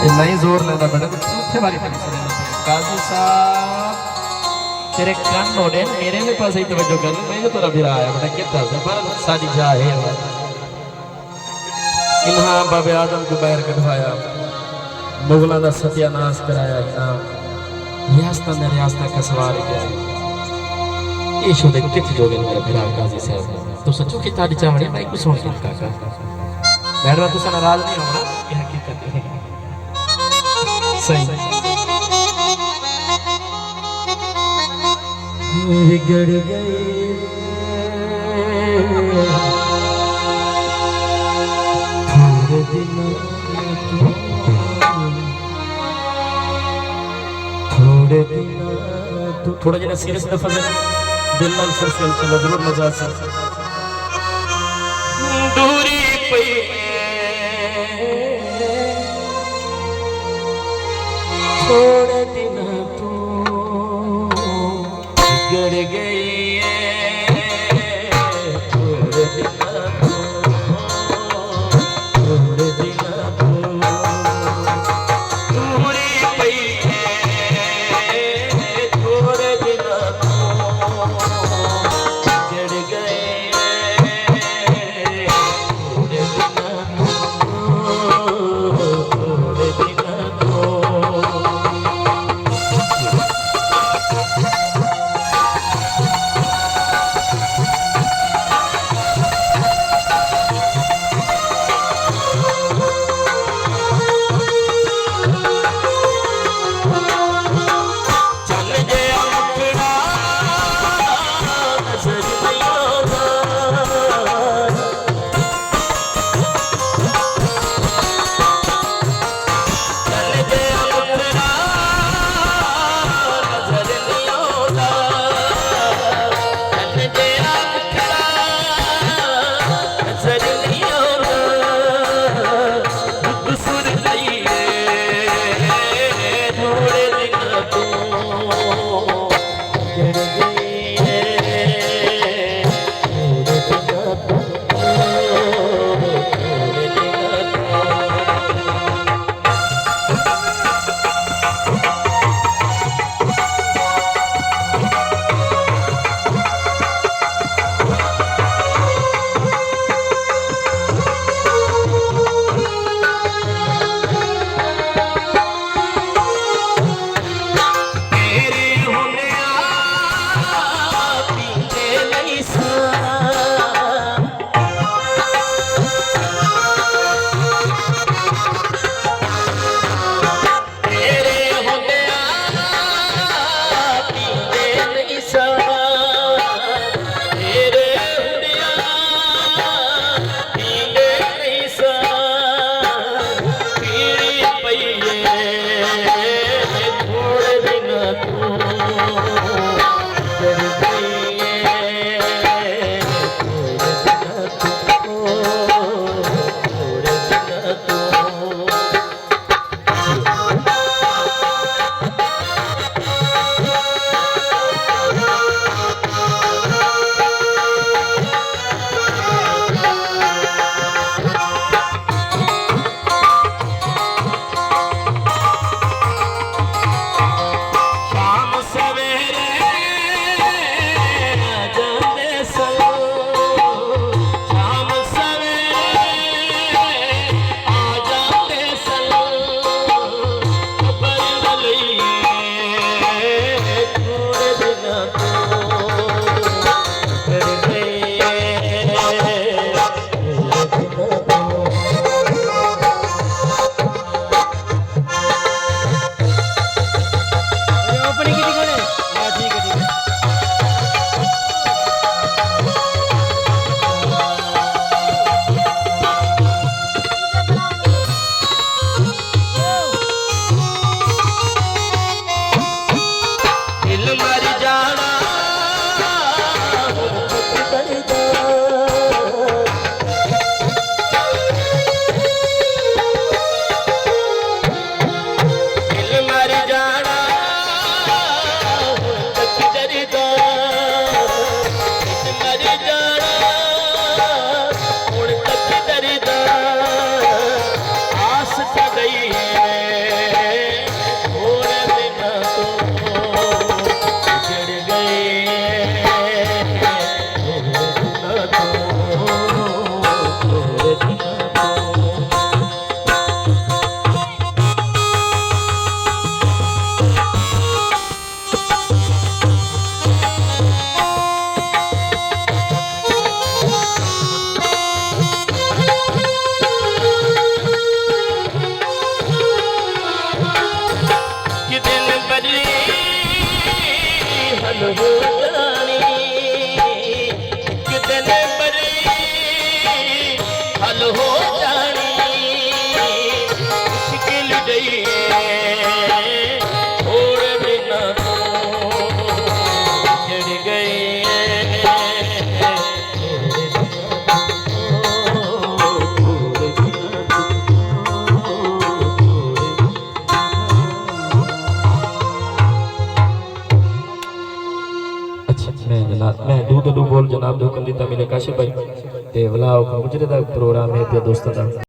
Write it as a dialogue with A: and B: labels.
A: नहीं जोर लेना बेटा तो चौथे बारी फिर से काजी साहब तेरे कान नोड़े मेरे में पास ही तवज्जो कर मैं जो तेरा बिरा आया बेटा कितना सफर सारी जा है इन्हां बाबे आदम को बाहर कढ़वाया मुगलों का सत्यानाश कराया इन्हां रियासत ने रियासत कसवार गया ये शोधे कित जोगे मेरे बिरा काजी साहब तो सचो की ताड़ी चावड़ी मैं कुछ सुन के काका मेरा तो नाराज नहीं होना ये हकीकत है सही बिगड़ गए थोड़े दिन थोड़ा जना सीरियस दफा दिल नाल सरसल चलो जरूर मजा से दूरी पे थोड़े दिन तो बिगड़ गई थोड़े दिन थोड़े दिन दूरी पई थोड़े दिन बिगड़ गए थोड़े दिन अच्छा मैं जनाब मैं दूध बोल जनाब दो हुक्म दिता मेरे काशिफ भाई ते वला हुक्म गुजरे दा प्रोग्राम है पे दोस्तों दा